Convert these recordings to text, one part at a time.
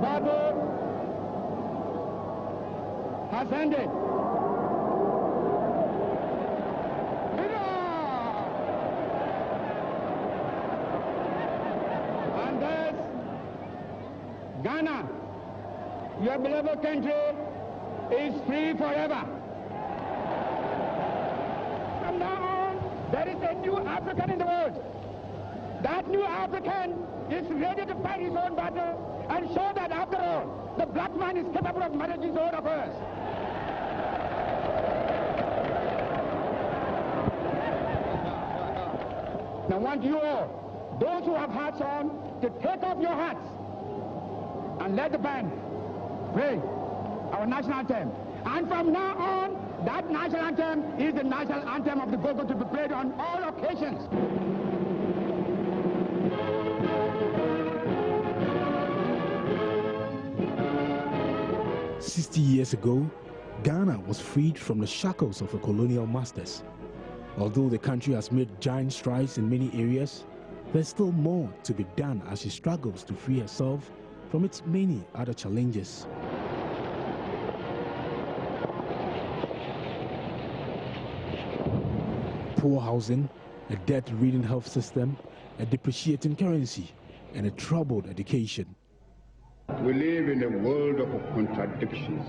battle has ended. And thus, Ghana, your beloved country, is free forever. From now on, there is a new African in the world. That new African is ready to fight his own battle and show that, after all, the black man is capable of managing his own affairs. Now I want you all, those who have hats on, to take off your hats and let the band play our national anthem. And from now on, that national anthem is the national anthem of the Gogo, to be played on all occasions. "60 years ago, Ghana was freed from the shackles of her colonial masters. Although the country has made giant strides in many areas, there's still more to be done as she struggles to free herself from its many other challenges." Poor housing, a debt-ridden health system, a depreciating currency, and a troubled education. We live in a world of contradictions.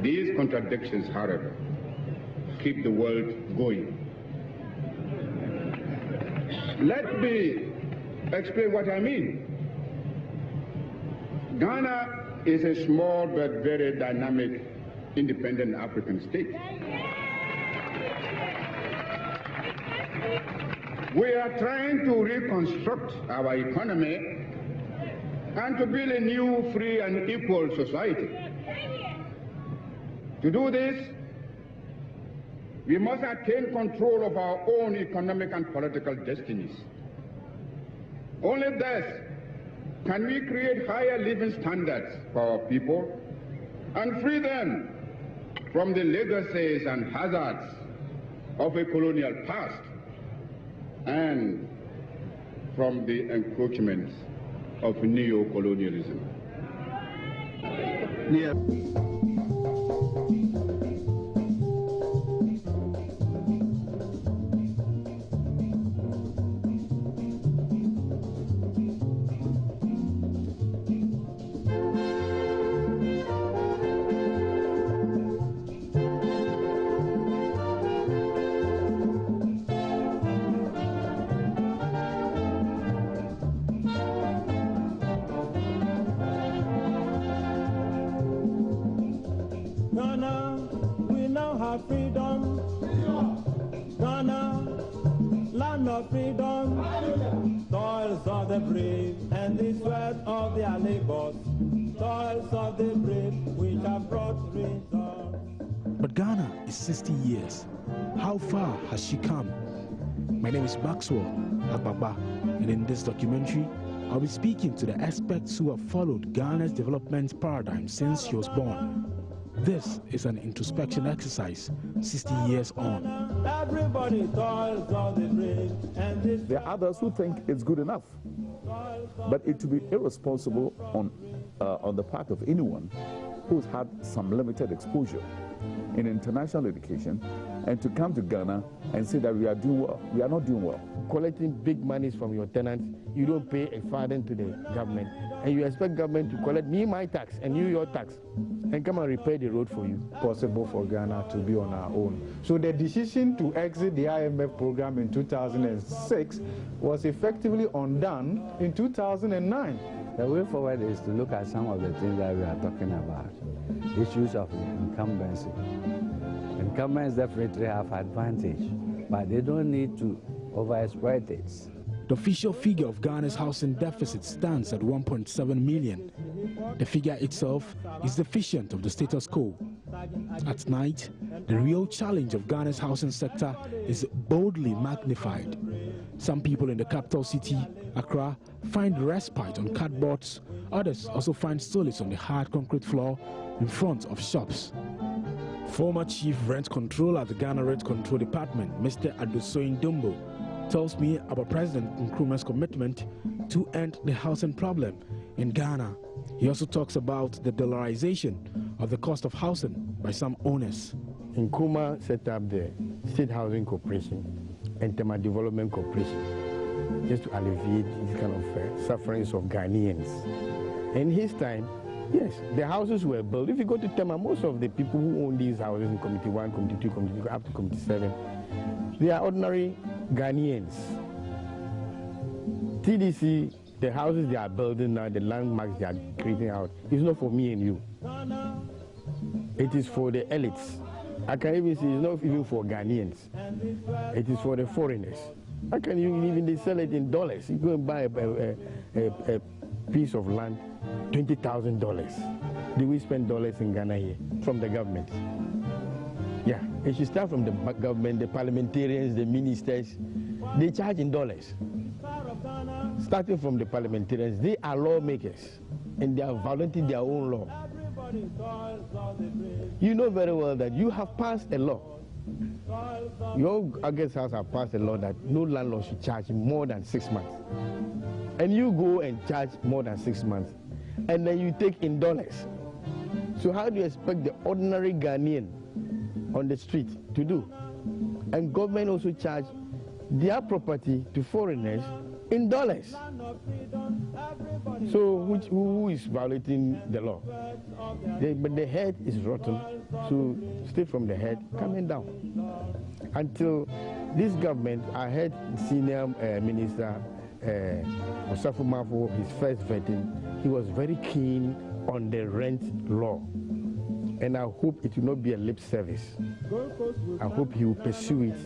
These contradictions, however, keep the world going. Let me explain what I mean. Ghana is a small but very dynamic, independent African state. We are trying to reconstruct our economy and to build a new, free and equal society. To do this, we must attain control of our own economic and political destinies. Only thus can we create higher living standards for our people and free them from the legacies and hazards of a colonial past and from the encroachments of neo-colonialism. Yeah. Ghana, we now have freedom. Ghana, land of freedom. Toils of the brave and the sweat of their labors. Toils of the brave which have brought freedom. But Ghana is 60 years. How far has she come? My name is Maxwell Agbagba, and in this documentary, I'll be speaking to the experts who have followed Ghana's development paradigm since she was born. This is an introspection exercise, 60 years on. Everybody toils of the brave and the There are others who think it's good enough, but it would be irresponsible on the part of anyone who's had some limited exposure in international education and to come to Ghana and say that we are doing well. We are not doing well. Collecting big monies from your tenants, you don't pay a farthing to the government, and you expect government to collect me my tax and you your tax and come and repair the road for you. Possible for Ghana to be on our own. So the decision to exit the IMF program in 2006 was effectively undone in 2009. The way forward is to look at some of the things that we are talking about. Issues of incumbency. Incumbents definitely have advantage, but they don't need to overexploit it. The official figure of Ghana's housing deficit stands at 1.7 million. The figure itself is deficient of the status quo. At night, the real challenge of Ghana's housing sector is boldly magnified. Some people in the capital city, Accra, find respite on cardboards. Others also find solace on the hard concrete floor in front of shops. Former Chief Rent Controller at the Ghana Rent Control Department, Mr. Adosoyin Dumbo, tells me about President Nkrumah's commitment to end the housing problem In Ghana, he also talks about the dollarization of the cost of housing by some owners. Nkrumah set up the State Housing Corporation and Tema Development Corporation just to alleviate this kind of sufferings of Ghanaians. In his time, yes, the houses were built. If you go to Tema, most of the people who own these houses in Committee 1, Committee 2, Committee 3, up to Committee 7, they are ordinary Ghanaians. TDC, the houses they are building now, the landmarks they are creating out, is not for me and you. It is for the elites. I can even say it's not even for Ghanaians. It is for the foreigners. How can you even they sell it in dollars? You go and buy a piece of land, $20,000. Do we spend dollars in Ghana here from the government? Yeah, it should start from the government, the parliamentarians, the ministers. They charge in dollars. Starting from the parliamentarians, they are lawmakers and they are violating their own law. You know very well that you have passed a law. Your August House have passed a law that no landlord should charge more than 6 months. And you go and charge more than 6 months. And then you take in dollars. So how do you expect the ordinary Ghanaian on the street to do? And government also charge their property to foreigners in dollars. So who is violating the law? But the head is rotten, so stay from the head coming down. Until this government, I heard Senior Minister Osafo Mafo, his first vetting, he was very keen on the rent law. And I hope it will not be a lip service. I hope he will pursue it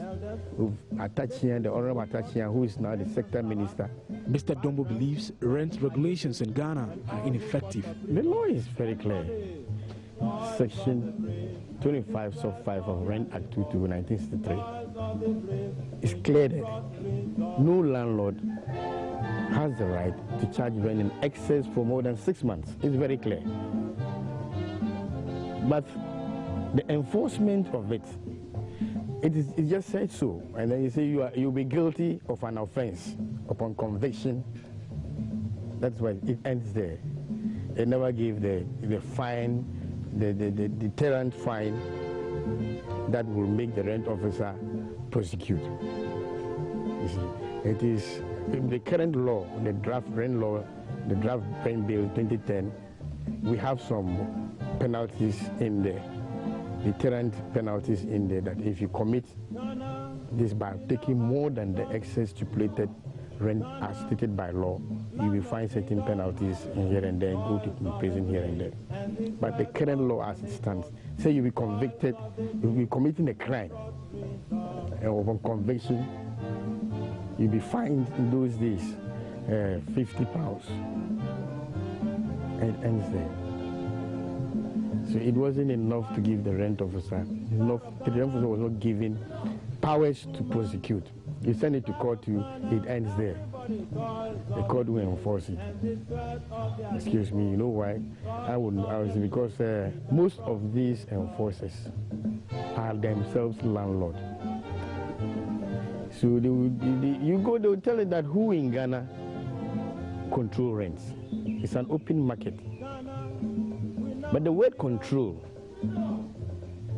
with Atachian, the Honorable Atachian, who is now the sector minister. Mr. Dombo believes rent regulations in Ghana are ineffective. The law is very clear. Section 25 sub 5 of Rent Act 22 1963 is clear that no landlord has the right to charge rent in excess for more than 6 months. It's very clear. But the enforcement of it, it just said so. And then you say you'll be guilty of an offense upon conviction. That's why it ends there. They never give the fine, the deterrent fine that will make the rent officer prosecute. You see, it is the current law, the draft rent law, the draft rent bill 2010. We have some penalties in there, deterrent penalties in there, that if you commit this by taking more than the excess stipulated rent as stated by law, you will find certain penalties in here and there, go to prison here and there. But the current law as it stands, say you will be convicted, you will be committing a crime, and upon conviction, you'll be fined in those days £50. And it ends there. So it wasn't enough to give the rent officer, the rent officer was not given powers to prosecute. You send it to court, it ends there. The court will enforce it. Excuse me, you know why? I would say because most of these enforcers are themselves landlords. So they will tell it that who in Ghana control rents. It's an open market. But the word control,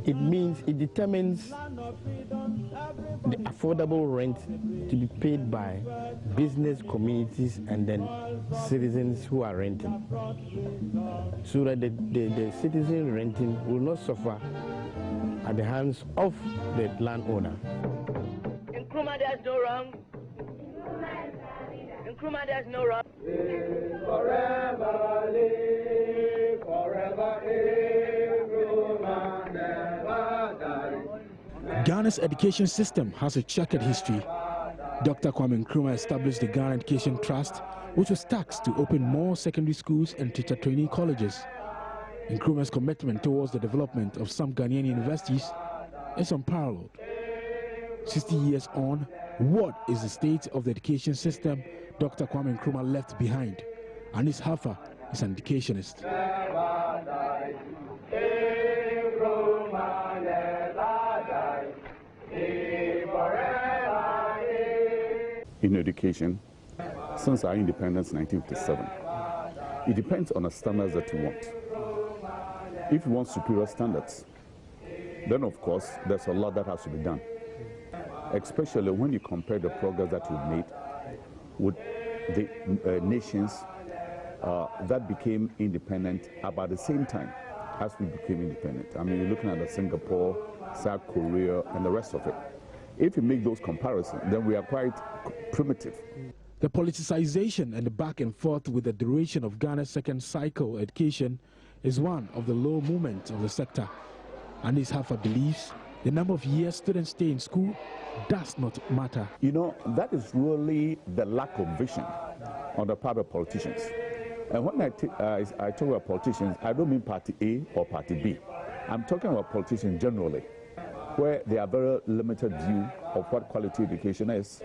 it means it determines the affordable rent to be paid by business communities and then citizens who are renting. So that the citizen renting will not suffer at the hands of the landowner. In Nkrumah, there's no wrong. In Nkrumah, there's no wrong. Live forever, live forever, Nkrumah never die. Ghana's education system has a checkered history. Dr. Kwame Nkrumah established the Ghana Education Trust, which was tasked to open more secondary schools and teacher training colleges. Nkrumah's commitment towards the development of some Ghanaian universities is unparalleled. 60 years on, what is the state of the education system Dr. Kwame Nkrumah left behind? Anis Hafa is an educationist. In education, since our independence in 1957, It depends on the standards that you want. If you want superior standards, then of course there's a lot that has to be done, especially when you compare the progress that you've made with the nations that became independent about the same time as we became independent. I mean, you're looking at Singapore, South Korea, and the rest of it. If you make those comparisons, then we are quite primitive. The politicization and the back and forth with the duration of Ghana's second cycle education is one of the low moments of the sector. And this Hafa believes the number of years students stay in school does not matter. You know, that is really the lack of vision on the part of politicians. And when I talk about politicians, I don't mean party A or party B. I'm talking about politicians generally, where they have very limited view of what quality education is.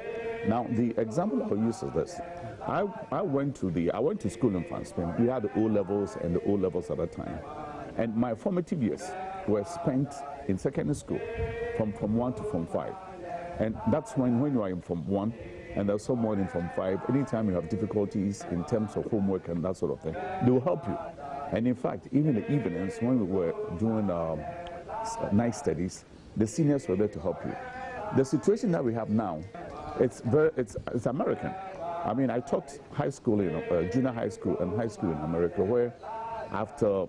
Now, the example I'll use is this. I went to school in France. We had the O-levels and the O-levels at that time. And my formative years were spent in secondary school from Form 1 to Form 5. And that's when you are in Form 1 and there's someone in Form 5, anytime you have difficulties in terms of homework and that sort of thing, they will help you. And in fact, even in the evenings when we were doing night studies, the seniors were there to help you. The situation that we have now, it's American. I mean, I taught high school, junior high school and high school in America, where after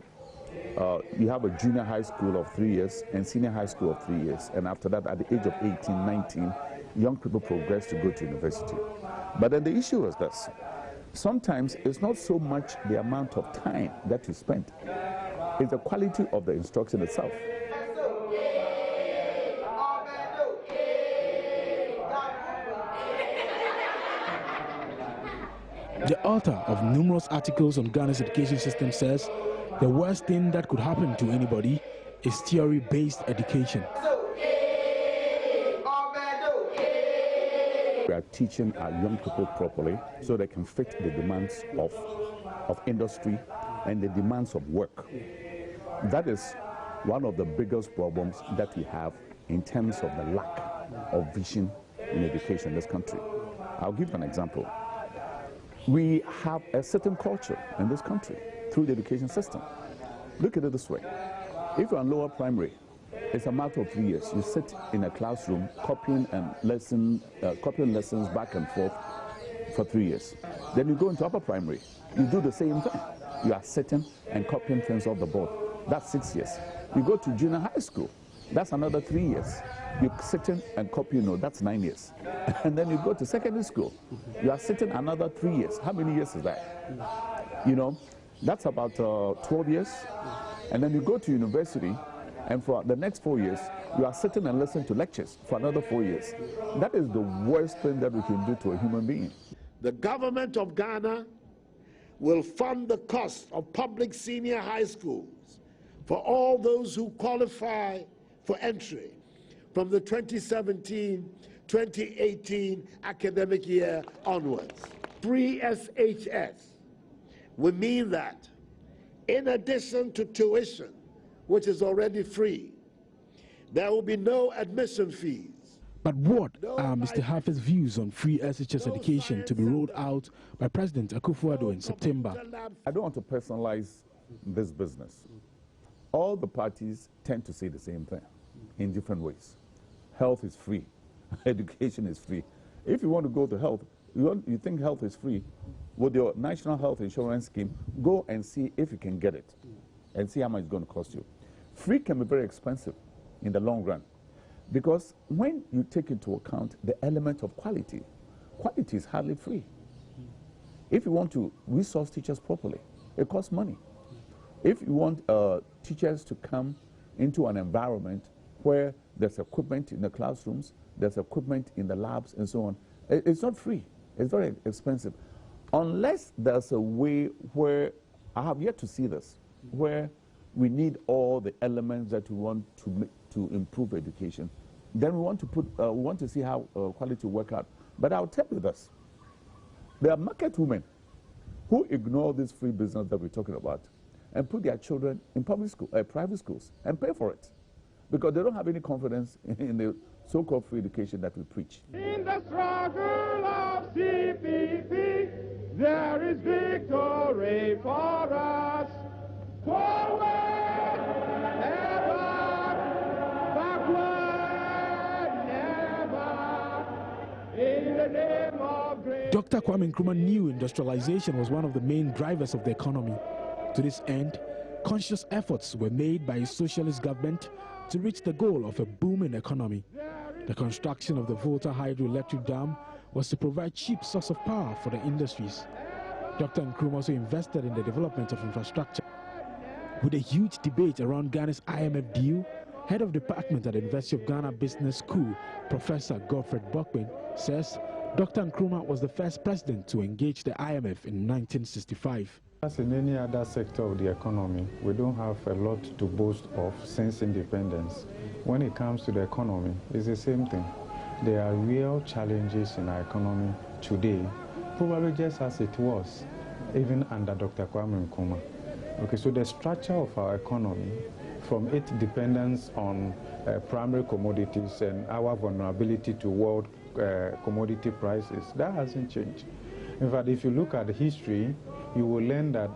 you have a junior high school of 3 years and senior high school of 3 years. And after that, at the age of 18, 19, young people progress to go to university. But then the issue is this. Sometimes it's not so much the amount of time that you spend. It's the quality of the instruction itself. The author of numerous articles on Ghana's education system says the worst thing that could happen to anybody is theory-based education. We are teaching our young people properly so they can fit the demands of industry and the demands of work. That is one of the biggest problems that we have in terms of the lack of vision in education in this country. I'll give you an example. We have a certain culture in this country through the education system. Look at it this way. If you're in lower primary, it's a matter of 3 years. You sit in a classroom copying lessons back and forth for 3 years. Then you go into upper primary. You do the same thing. You are sitting and copying things off the board. That's 6 years. You go to junior high school. That's another 3 years. You're sitting and copying, that's 9 years. And then you go to secondary school. You are sitting another 3 years. How many years is that? You know, that's about 12 years. And then you go to university, and for the next 4 years, you are sitting and listening to lectures for another 4 years. That is the worst thing that we can do to a human being. The government of Ghana will fund the cost of public senior high schools for all those who qualify for entry from the 2017-2018 academic year onwards. Free SHS will mean that in addition to tuition, which is already free, there will be no admission fees. But what are Mr. Hafa's views on free SHS education to be rolled out by President Akufo-Addo in September? I don't want to personalize this business. All the parties tend to say the same thing in different ways. Health is free. Education is free. If you want to go to health, you think health is free, with your national health insurance scheme, go and see if you can get it and see how much it's going to cost you. Free can be very expensive in the long run, because when you take into account the element of quality, quality is hardly free. If you want to resource teachers properly, it costs money. If you want teachers to come into an environment where there's equipment in the classrooms, there's equipment in the labs and so on, it's not free. It's very expensive. Unless there's a way where, I have yet to see this, where we need all the elements that we want to improve education, then we want to see how quality will work out. But I'll tell you this, there are market women who ignore this free business that we're talking about and put their children in public school, private schools, and pay for it, because they don't have any confidence in the so-called free education that we preach. In the struggle of CPP, there is victory. before us. Forward, ever, backward, never, in the name of grace. Dr. Kwame Nkrumah knew industrialization was one of the main drivers of the economy. To this end, conscious efforts were made by his socialist government to reach the goal of a booming economy. The construction of the Volta hydroelectric dam was to provide cheap source of power for the industries. Dr. Nkrumah also invested in the development of infrastructure. With a huge debate around Ghana's IMF deal, head of department at the University of Ghana Business School, Professor Godfred Bokpin, says Dr. Nkrumah was the first president to engage the IMF in 1965. As in any other sector of the economy, we don't have a lot to boast of since independence. When it comes to the economy, it's the same thing. There are real challenges in our economy today, probably just as it was even under Dr. Kwame Nkrumah. Okay, so the structure of our economy, from its dependence on primary commodities and our vulnerability to world commodity prices, that hasn't changed. In fact, if you look at the history, you will learn that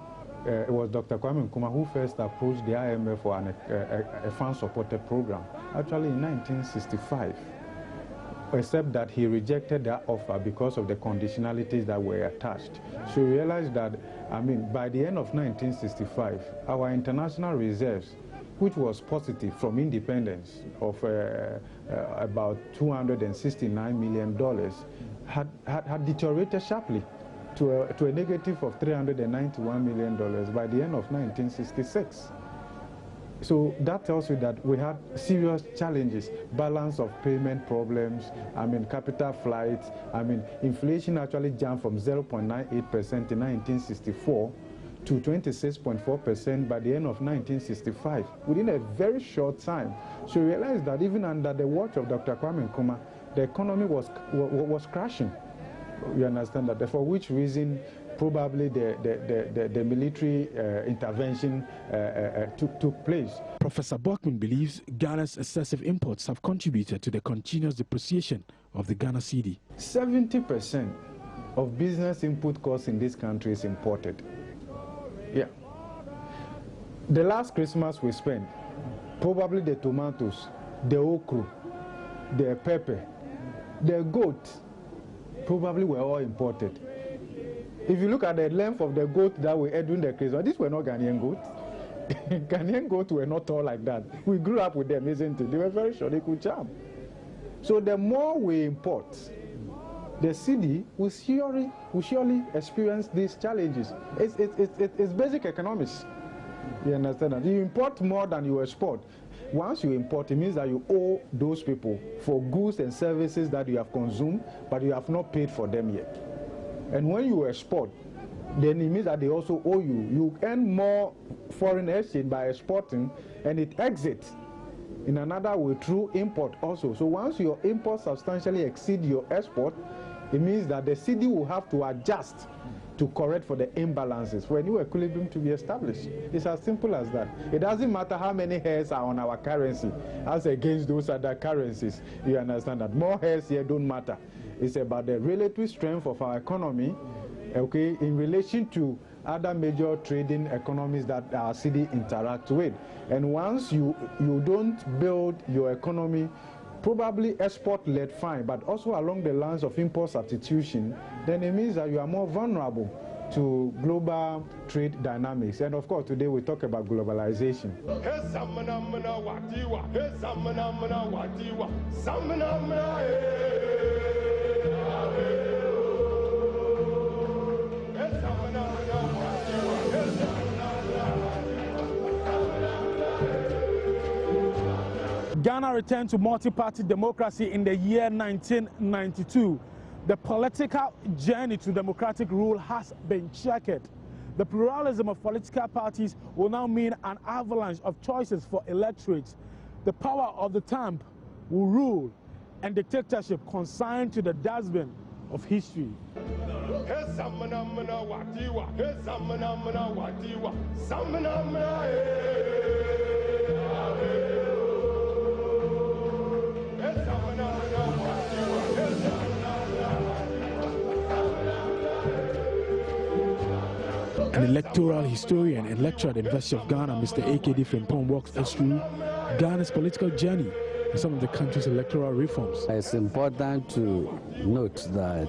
it was Dr. Kwame Nkrumah who first approached the IMF for a fund-supported program, actually in 1965, except that he rejected that offer because of the conditionalities that were attached. So you realize that, by the end of 1965, our international reserves, which was positive from independence of about $269 million, had deteriorated sharply to a negative of $391 million by the end of 1966. So that tells you that we had serious challenges, balance of payment problems, capital flights. Inflation actually jumped from 0.98% in 1964 to 26.4% by the end of 1965, within a very short time. So you realize that even under the watch of Dr. Kwame Nkrumah, the economy was crashing. You understand that? For which reason, probably the military intervention took place. Professor Bokpin believes Ghana's excessive imports have contributed to the continuous depreciation of the Ghana cedi. 70% of business input costs in this country is imported. Yeah. The last Christmas we spent, probably the tomatoes, the okra, the pepper, the goat, probably were all imported. If you look at the length of the goat that we ate during the Christmas, these were not Ghanaian goats. Ghanaian goats were not tall like that. We grew up with them, isn't it? They were very short, they could jump. So the more we import, the cedi will surely experience these challenges. It's basic economics. You understand that? You import more than you export. Once you import, it means that you owe those people for goods and services that you have consumed, but you have not paid for them yet. And when you export, then it means that they also owe you. You earn more foreign exchange by exporting, and it exits in another way through import also. So once your import substantially exceed your export, it means that the cedi will have to adjust to correct for the imbalances for a new equilibrium to be established. It's as simple as that. It doesn't matter how many hairs are on our currency as against those other currencies. You understand that? More hairs here don't matter. It's about the relative strength of our economy, okay, in relation to other major trading economies that our cedi interact with. And once you don't build your economy probably export-led, fine, but also along the lines of import substitution, then it means that you are more vulnerable to global trade dynamics. And of course, today we talk about globalization. Ghana returned to multi-party democracy in the year 1992. The political journey to democratic rule has been checkered. The pluralism of political parties will now mean an avalanche of choices for electorates. The power of the thumb will rule, and dictatorship consigned to the dustbin of history. An electoral historian and lecturer at the University of Ghana, Mr. A.K.D. Frimpong, walks us through Ghana's political journey and some of the country's electoral reforms. It's important to note that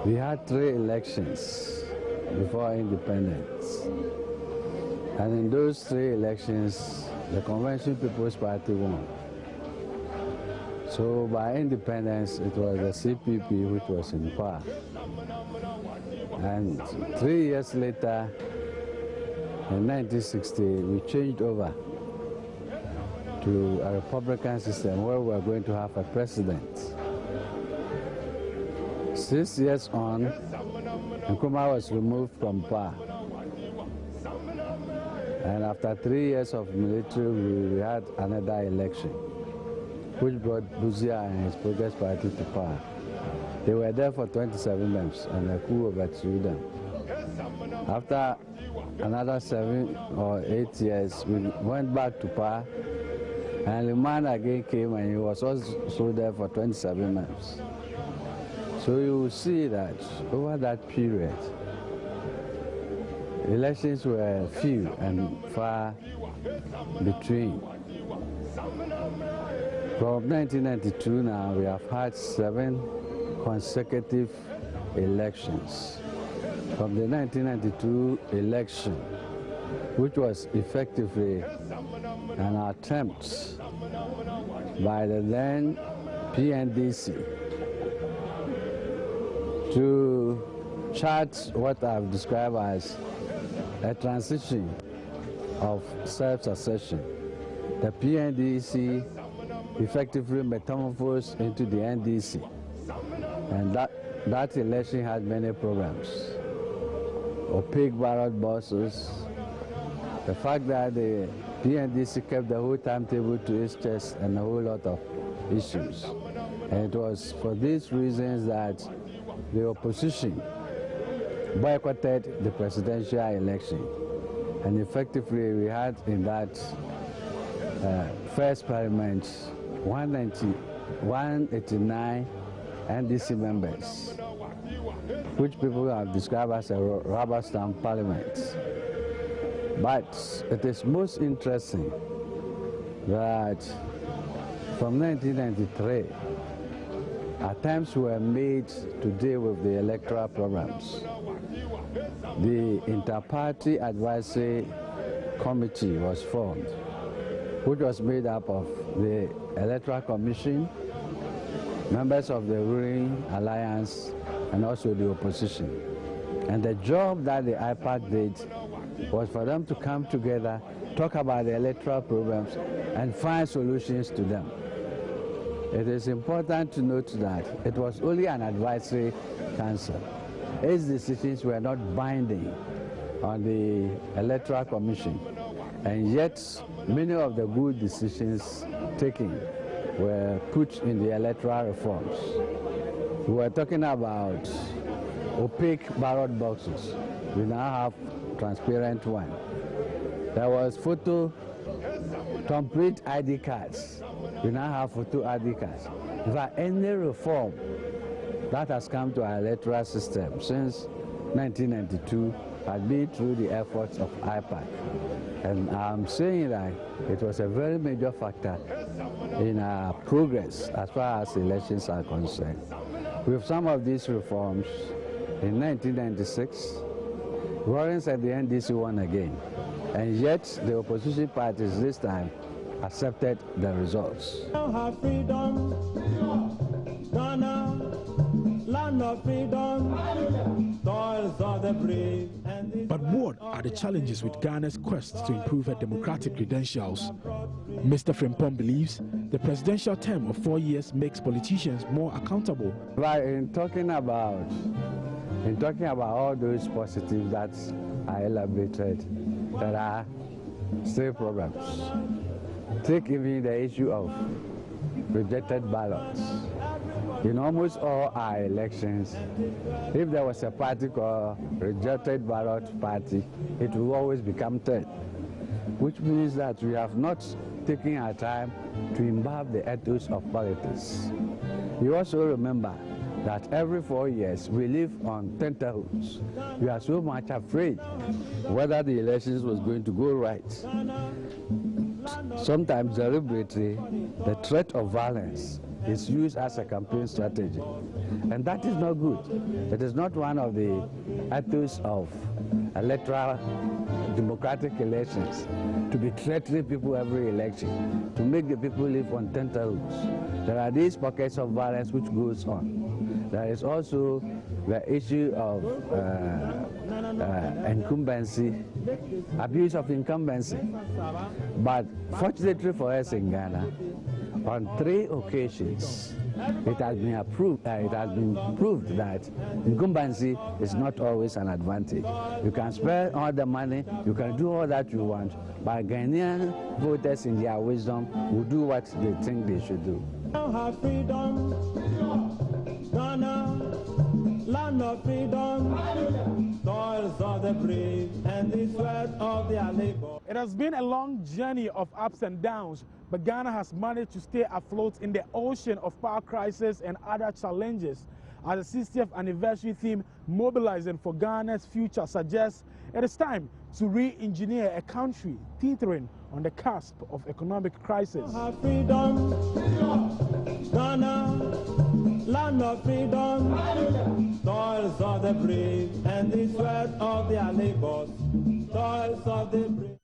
we had 3 elections before independence. And in those 3 elections, the Convention People's Party won. So by independence, it was the CPP which was in power. And 3 years later, in 1960, we changed over to a Republican system where we are going to have a president. 6 years on, Nkrumah was removed from power. And after 3 years of military rule, we had another election, which brought Buzia and his Progress Party to power. They were there for 27 months, and a coup overthrew them. After another 7 or 8 years, we went back to power, and the man again came, and he was also there for 27 months. So you will see that over that period, elections were few and far between. From 1992 now, we have had 7 consecutive elections. From the 1992 election, which was effectively an attempt by the then PNDC to chart what I've described as a transition of self-succession. The PNDC effectively metamorphosed into the NDC. And that election had many programs. Opaque ballot boxes, the fact that the PNDC kept the whole timetable to its chest, and a whole lot of issues. And it was for these reasons that the opposition boycotted the presidential election. And effectively, we had in that first parliament 189 NDC members, which people have described as a rubber stamp parliament. But it is most interesting that from 1993, attempts were made to deal with the electoral programs. The Inter-Party Advisory Committee was formed, which was made up of the Electoral Commission, members of the ruling alliance, and also the opposition. And the job that the IPAC did was for them to come together, talk about the electoral programs, and find solutions to them. It is important to note that it was only an advisory council. Its decisions were not binding on the Electoral Commission, and yet many of the good decisions taken were put in the electoral reforms. We were talking about opaque ballot boxes. We now have transparent one. There was complete ID cards. We now have photo ID cards. In fact, any reform that has come to our electoral system since 1992 has been through the efforts of IPAC. And I'm saying that it was a very major factor in our progress as far as elections are concerned. With some of these reforms, in 1996, Lawrence at the NDC won again. And yet, the opposition parties this time accepted the results. Have freedom, Ghana, land of freedom, toils of the brave. But what are the challenges with Ghana's quest to improve her democratic credentials? Mr. Frimpong believes the presidential term of 4 years makes politicians more accountable. Right, in talking about all those positives that I elaborated, there are still problems. Take even the issue of rejected ballots. In almost all our elections, if there was a party called rejected ballot party, it will always become third, which means that we have not taken our time to imbibe the ethos of politics. You also remember that every 4 years we live on tenterhooks. We are so much afraid whether the elections was going to go right. Sometimes deliberately, the threat of violence is used as a campaign strategy. And that is not good. It is not one of the ethos of electoral democratic elections to be threatening people every election, to make the people live on tenterhooks. There are these pockets of violence which goes on. There is also the issue of incumbency, abuse of incumbency. But fortunately for us in Ghana, on 3 occasions, it has been proved that incumbency is not always an advantage. You can spend all the money, you can do all that you want, but Ghanaian voters in their wisdom will do what they think they should do. Have freedom, Ghana, land of freedom, toils of the brave and the sweat of their labor. It has been a long journey of ups and downs, but Ghana has managed to stay afloat in the ocean of power crisis and other challenges. As the 60th anniversary theme, Mobilizing for Ghana's Future, suggests it is time to re-engineer a country teetering on the cusp of economic crisis. Freedom, Ghana, land of freedom, toils of the brave and the sweat of their labors, toils of the brave.